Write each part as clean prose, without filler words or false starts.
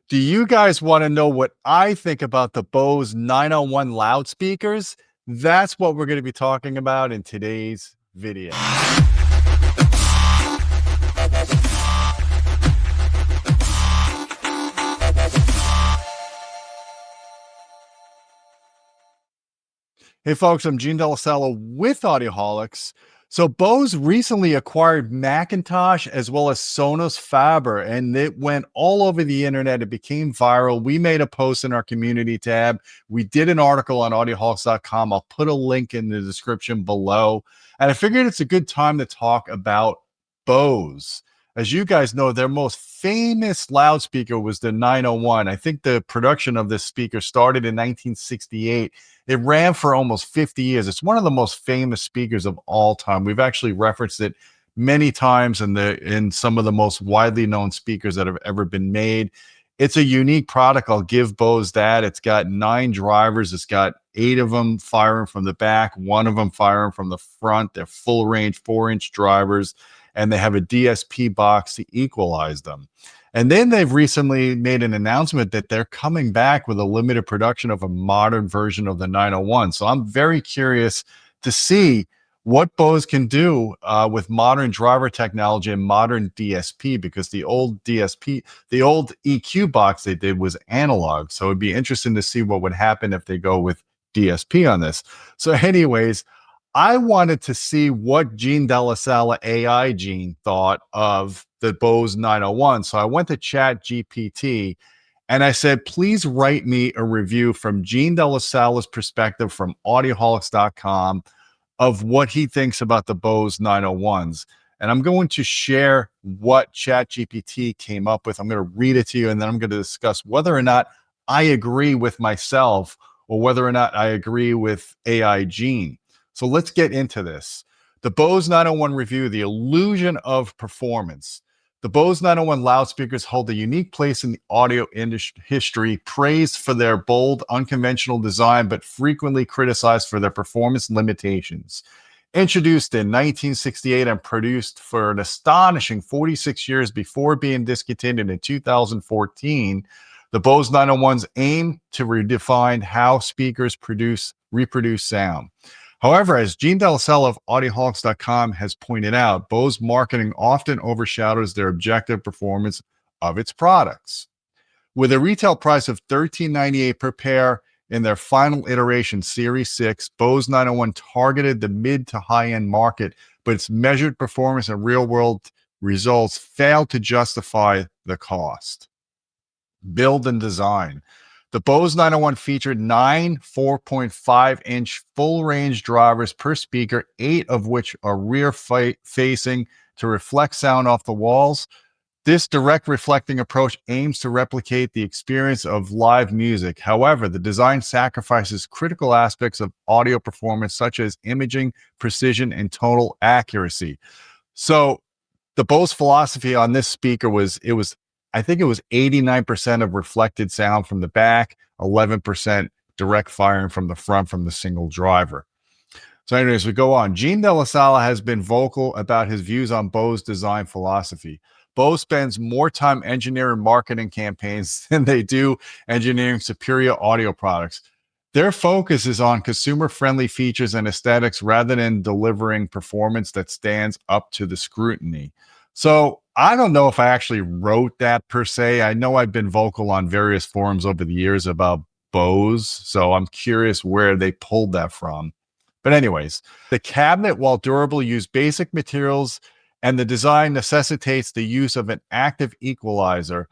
Do you guys want to know what I think about the Bose 901 loudspeakers? That's what we're going to be talking about in today's video. Hey folks, I'm Gene Delasala with Audioholics. So Bose recently acquired Macintosh as well as Sonos Faber, and it went all over the internet. It became viral. We made a post in our community tab. We did an article on audioholics.com. I'll put a link in the description below. And I figured it's a good time to talk about Bose. As you guys know, their most famous loudspeaker was the 901. I think the production of this speaker started in 1968. It ran for almost 50 years. It's one of the most famous speakers of all time. We've actually referenced it many times in some of the most widely known speakers that have ever been made. It's a unique product. I'll give Bose that. It's got 9 drivers. It's got 8 of them firing from the back, 1 of them firing from the front. They're full range 4-inch drivers, and they have a DSP box to equalize them. And then they've recently made an announcement that they're coming back with a limited production of a modern version of the 901. So I'm very curious to see what Bose can do with modern driver technology and modern DSP, because the old DSP, the old EQ box they did was analog. So it'd be interesting to see what would happen if they go with DSP on this. So anyways, I wanted to see what Gene Delasala AI Gene thought of the Bose 901. So I went to ChatGPT and I said, please write me a review from Gene Delasala's perspective from audioholics.com of what he thinks about the Bose 901s. And I'm going to share what ChatGPT came up with. I'm going to read it to you, and then I'm going to discuss whether or not I agree with myself or whether or not I agree with AI Gene. So let's get into this. The Bose 901 review, the illusion of performance. The Bose 901 loudspeakers hold a unique place in the audio industry history, praised for their bold, unconventional design, but frequently criticized for their performance limitations. Introduced in 1968 and produced for an astonishing 46 years before being discontinued in 2014, the Bose 901s aim to redefine how speakers reproduce sound. However, as Gene Delasala of Audioholics.com has pointed out, Bose marketing often overshadows their objective performance of its products. With a retail price of $13.98 per pair in their final iteration, Series 6, Bose 901 targeted the mid to high-end market, but its measured performance and real-world results failed to justify the cost. Build and design. The Bose 901 featured 9 4.5-inch full-range drivers per speaker, 8 of which are rear-facing to reflect sound off the walls. This direct reflecting approach aims to replicate the experience of live music. However, the design sacrifices critical aspects of audio performance, such as imaging, precision, and tonal accuracy. So the Bose philosophy on this speaker was, I think it was 89% of reflected sound from the back, 11% direct firing from the front from the single driver. So anyways, we go on. Gene Delasala has been vocal about his views on Bose design philosophy. Bose spends more time engineering marketing campaigns than they do engineering superior audio products. Their focus is on consumer-friendly features and aesthetics rather than delivering performance that stands up to the scrutiny. So I don't know if I actually wrote that per se. I know I've been vocal on various forums over the years about Bose, so I'm curious where they pulled that from. But anyways, the cabinet, while durable, used basic materials, and the design necessitates the use of an active equalizer,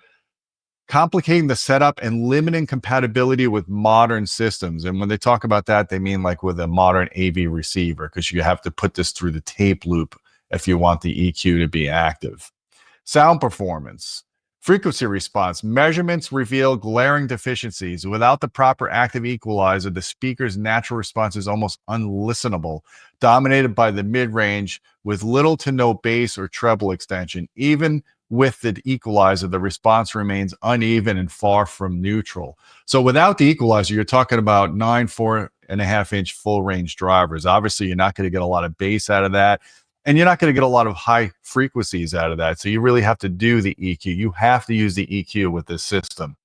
complicating the setup and limiting compatibility with modern systems. And when they talk about that, they mean like with a modern AV receiver, because you have to put this through the tape loop if you want the EQ to be active. Sound performance. Frequency response. Measurements reveal glaring deficiencies. Without the proper active equalizer, the speaker's natural response is almost unlistenable, dominated by the mid-range with little to no bass or treble extension. Even with the equalizer, the response remains uneven and far from neutral. So without the equalizer, you're talking about 9 4.5-inch full-range drivers. Obviously, you're not going to get a lot of bass out of that. And you're not going to get a lot of high frequencies out of that. So you really have to do the EQ. You have to use the EQ with this system.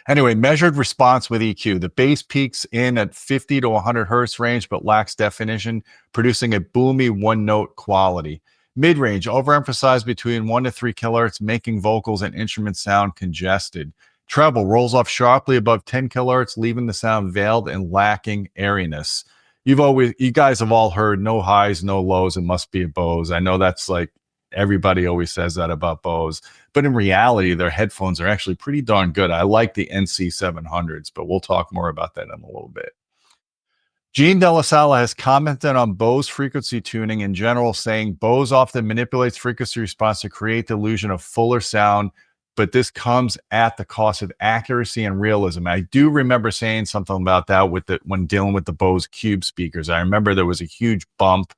Anyway, measured response with EQ. The bass peaks in at 50 to 100 hertz range, but lacks definition, producing a boomy one note quality. Mid range, overemphasized between 1 to 3 kilohertz, making vocals and instruments sound congested. Treble rolls off sharply above 10 kilohertz, leaving the sound veiled and lacking airiness. You guys have all heard no highs, no lows. It must be a Bose. I know that's like everybody always says that about Bose, but in reality, their headphones are actually pretty darn good. I like the NC700s, but we'll talk more about that in a little bit. Gene Della Sala has commented on Bose frequency tuning in general, saying Bose often manipulates frequency response to create the illusion of fuller sound, but this comes at the cost of accuracy and realism. I do remember saying something about that when dealing with the Bose Cube speakers. I remember there was a huge bump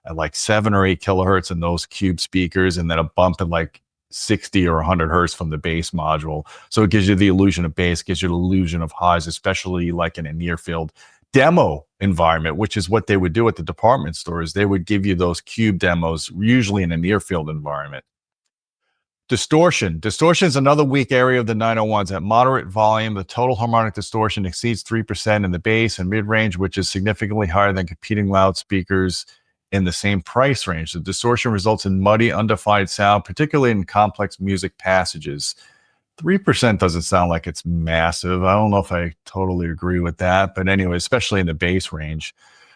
at like 7 or 8 kilohertz in those Cube speakers, and then a bump at like 60 or 100 hertz from the bass module. So it gives you the illusion of bass, gives you the illusion of highs, especially like in a near field demo environment, which is what they would do at the department stores. They would give you those Cube demos, usually in a near field environment. Distortion. Distortion is another weak area of the 901s. At moderate volume, the total harmonic distortion exceeds 3% in the bass and mid-range, which is significantly higher than competing loudspeakers in the same price range. The distortion results in muddy, undefined sound, particularly in complex music passages. 3% doesn't sound like it's massive. I don't know if I totally agree with that, but anyway, especially in the bass range.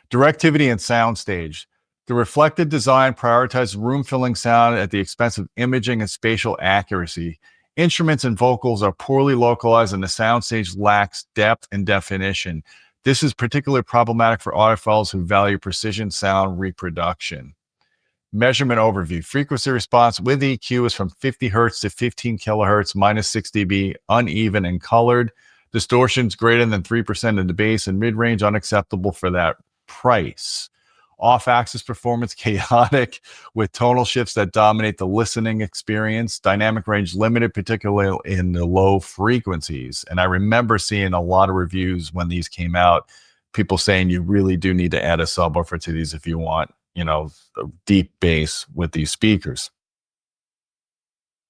Directivity and soundstage. The reflected design prioritizes room-filling sound at the expense of imaging and spatial accuracy. Instruments and vocals are poorly localized, and the soundstage lacks depth and definition. This is particularly problematic for audiophiles who value precision sound reproduction. Measurement overview. Frequency response with EQ is from 50 hertz to 15 kilohertz, minus 6 dB, uneven and colored. Distortions greater than 3% in the bass and mid-range, unacceptable for that price. Off-axis performance, chaotic, with tonal shifts that dominate the listening experience. Dynamic range limited, particularly in the low frequencies. And I remember seeing a lot of reviews when these came out, people saying you really do need to add a subwoofer to these if you want, a deep bass with these speakers.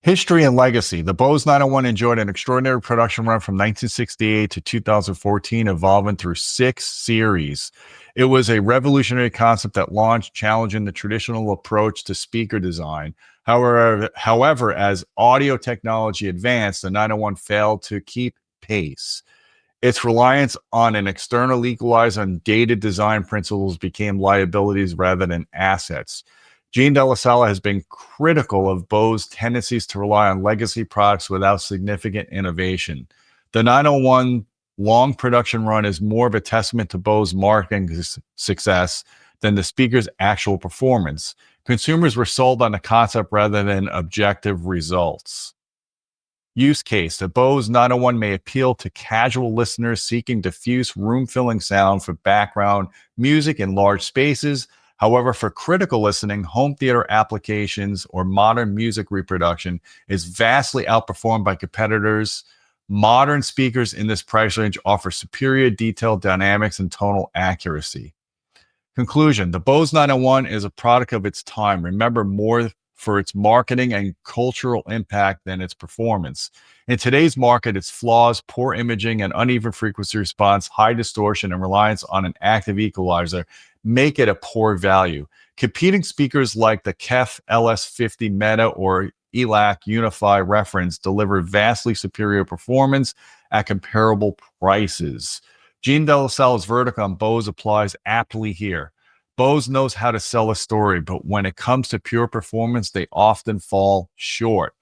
History and legacy. The Bose 901 enjoyed an extraordinary production run from 1968 to 2014, evolving through 6 series. It was a revolutionary concept that launched, challenging the traditional approach to speaker design. However, as audio technology advanced, the 901 failed to keep pace. Its reliance on an external equalizer and dated design principles became liabilities rather than assets. Gene Della Sala has been critical of Bose's tendencies to rely on legacy products without significant innovation. The 901 long production run is more of a testament to Bose's marketing success than the speaker's actual performance. Consumers were sold on the concept rather than objective results. Use case. The Bose 901 may appeal to casual listeners seeking diffuse, room-filling sound for background music in large spaces. However, for critical listening, home theater applications, or modern music reproduction is vastly outperformed by competitors. Modern speakers in this price range offer superior detailed dynamics and tonal accuracy. Conclusion. The Bose 901 is a product of its time. Remember, more for its marketing and cultural impact than its performance. In today's market, its flaws, poor imaging and uneven frequency response, high distortion, and reliance on an active equalizer make it a poor value. Competing speakers like the KEF LS50 Meta or ELAC Unify Reference deliver vastly superior performance at comparable prices. Gene Della Sala's verdict on Bose applies aptly here. Bose knows how to sell a story, but when it comes to pure performance, they often fall short.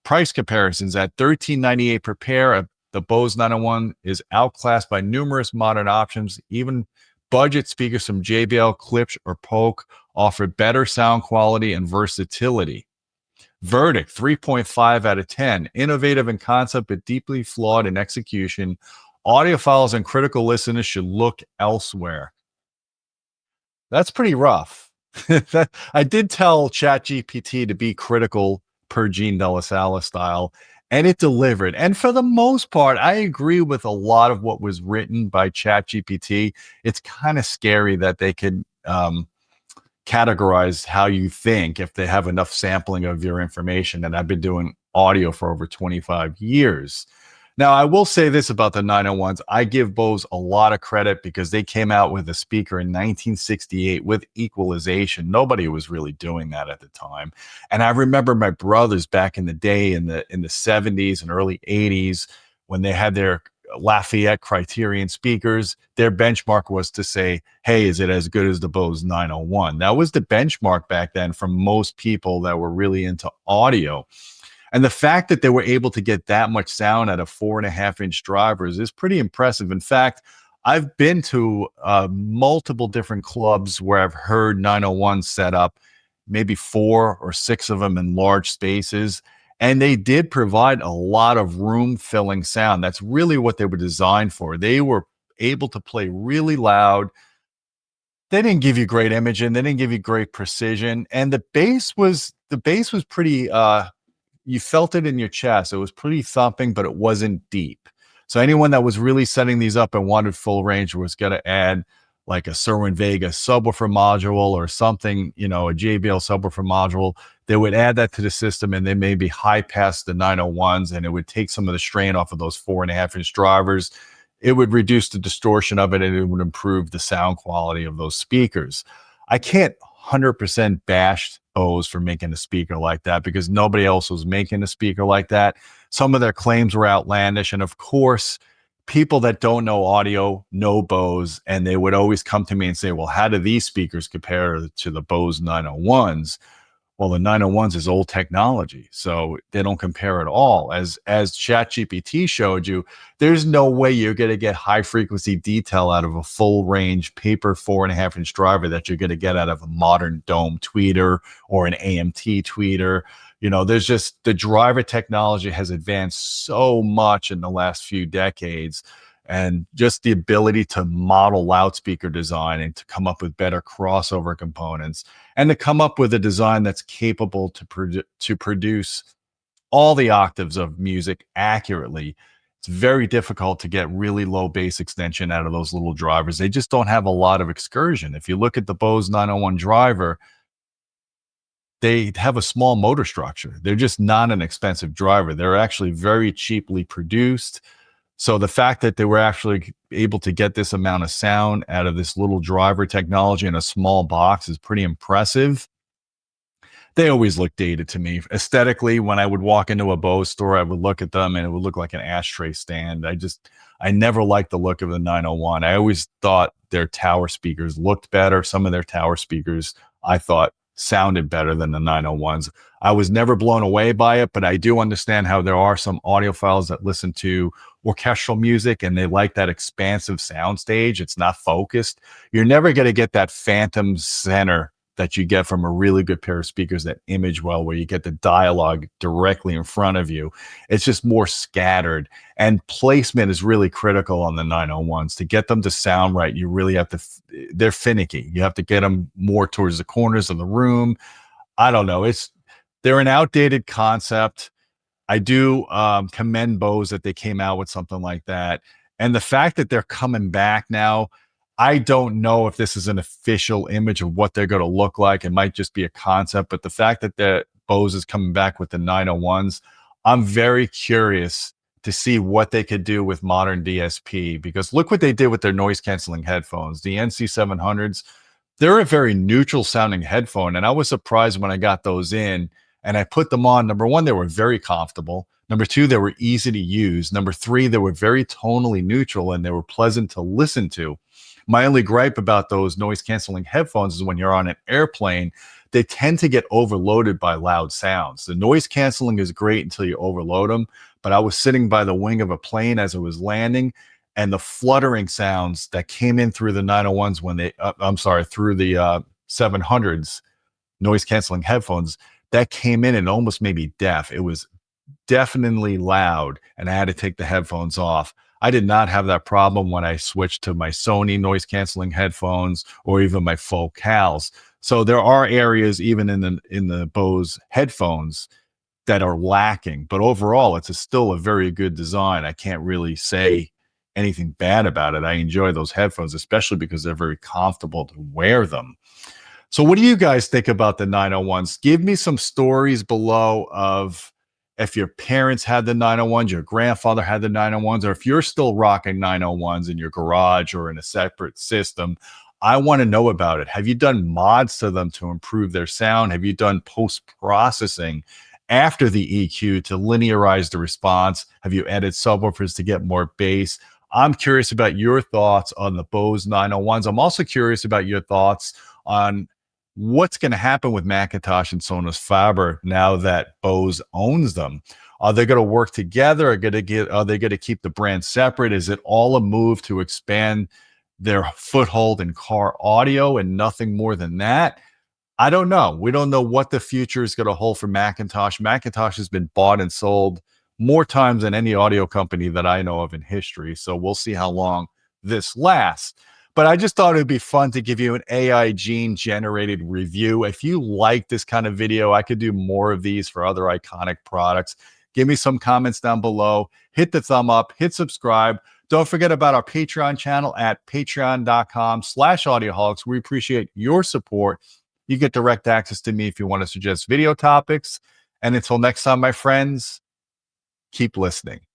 Price comparisons at $13.98 per pair, the Bose 901 is outclassed by numerous modern options. Even budget speakers from JBL, Klipsch, or Polk offer better sound quality and versatility. Verdict, 3.5 out of 10. Innovative in concept, but deeply flawed in execution. Audiophiles and critical listeners should look elsewhere. That's pretty rough. I did tell ChatGPT to be critical per Gene Della Sala style, and it delivered. And for the most part, I agree with a lot of what was written by ChatGPT. It's kind of scary that they could categorize how you think if they have enough sampling of your information. And I've been doing audio for over 25 years. Now, I will say this about the 901s. I give Bose a lot of credit because they came out with a speaker in 1968 with equalization. Nobody was really doing that at the time. And I remember my brothers back in the day in the 70s and early 80s when they had their Lafayette Criterion speakers, their benchmark was to say, hey, is it as good as the Bose 901? That was the benchmark back then for most people that were really into audio. And the fact that they were able to get that much sound out of 4.5-inch drivers is pretty impressive. In fact, I've been to multiple different clubs where I've heard 901 set up, maybe 4 or 6 of them in large spaces. And they did provide a lot of room filling sound. That's really what they were designed for. They were able to play really loud. They didn't give you great imaging. They didn't give you great precision. And the bass was pretty you felt it in your chest. It was pretty thumping, but it wasn't deep. So anyone that was really setting these up and wanted full range was going to add like a Cerwin Vega subwoofer module or something, a JBL subwoofer module. They would add that to the system and they maybe high pass the 901s and it would take some of the strain off of those 4.5-inch drivers. It would reduce the distortion of it and it would improve the sound quality of those speakers. I can't 100% bash Bose for making a speaker like that because nobody else was making a speaker like that. Some of their claims were outlandish. And of course, people that don't know audio know Bose, and they would always come to me and say, well, how do these speakers compare to the Bose 901s? Well, the 901s is old technology, so they don't compare at all. As ChatGPT showed you, there's no way you're going to get high frequency detail out of a full range paper 4.5-inch driver that you're going to get out of a modern dome tweeter or an AMT tweeter. There's just the driver technology has advanced so much in the last few decades. And just the ability to model loudspeaker design and to come up with better crossover components and to come up with a design that's capable to produce all the octaves of music accurately. It's very difficult to get really low bass extension out of those little drivers. They just don't have a lot of excursion. If you look at the Bose 901 driver, they have a small motor structure. They're just not an expensive driver. They're actually very cheaply produced. So the fact that they were actually able to get this amount of sound out of this little driver technology in a small box is pretty impressive. They always look dated to me. Aesthetically, when I would walk into a Bose store, I would look at them and it would look like an ashtray stand. I never liked the look of the 901. I always thought their tower speakers looked better. Some of their tower speakers I thought sounded better than the 901s. I was never blown away by it, but I do understand how there are some audiophiles that listen to orchestral music and they like that expansive soundstage. It's not focused. You're never going to get that phantom center that you get from a really good pair of speakers that image well, where you get the dialogue directly in front of you. It's just more scattered, and placement is really critical on the 901s. To get them to sound right, you really have to, they're finicky. You have to get them more towards the corners of the room. I don't know. They're an outdated concept. I do commend Bose that they came out with something like that. And the fact that they're coming back now, I don't know if this is an official image of what they're going to look like. It might just be a concept, but the fact that Bose is coming back with the 901s, I'm very curious to see what they could do with modern DSP, because look what they did with their noise canceling headphones. The NC700s, they're a very neutral sounding headphone. And I was surprised when I got those in and I put them on. Number one, they were very comfortable. Number two, they were easy to use. Number three, they were very tonally neutral and they were pleasant to listen to. My only gripe about those noise canceling headphones is when you're on an airplane, they tend to get overloaded by loud sounds. The noise canceling is great until you overload them. But I was sitting by the wing of a plane as it was landing, and the fluttering sounds that came in through the 901s through the 700s noise canceling headphones, that came in and almost made me deaf. It was definitely loud, and I had to take the headphones off. I did not have that problem when I switched to my Sony noise canceling headphones or even my Focals. So there are areas even in the Bose headphones that are lacking, but overall it's still a very good design. I can't really say anything bad about it. I enjoy those headphones, especially because they're very comfortable to wear them. So what do you guys think about the 901s? Give me some stories below of if your parents had the 901s, your grandfather had the 901s, or if you're still rocking 901s in your garage or in a separate system, I want to know about it. Have you done mods to them to improve their sound? Have you done post processing after the EQ to linearize the response? Have you added subwoofers to get more bass? I'm curious about your thoughts on the Bose 901s. I'm also curious about your thoughts on what's going to happen with Macintosh and Sonos Faber now that Bose owns them. Are they going to work together? Are they going to keep the brand separate? Is it all a move to expand their foothold in car audio and nothing more than that? I don't know. We don't know what the future is going to hold for Macintosh. Macintosh has been bought and sold more times than any audio company that I know of in history. So we'll see how long this lasts. But I just thought it would be fun to give you an AI gene generated review. If you like this kind of video, I could do more of these for other iconic products. Give me some comments down below. Hit the thumb up, hit subscribe. Don't forget about our Patreon channel at patreon.com/audioholics. We appreciate your support. You get direct access to me if you want to suggest video topics. And until next time, my friends, keep listening.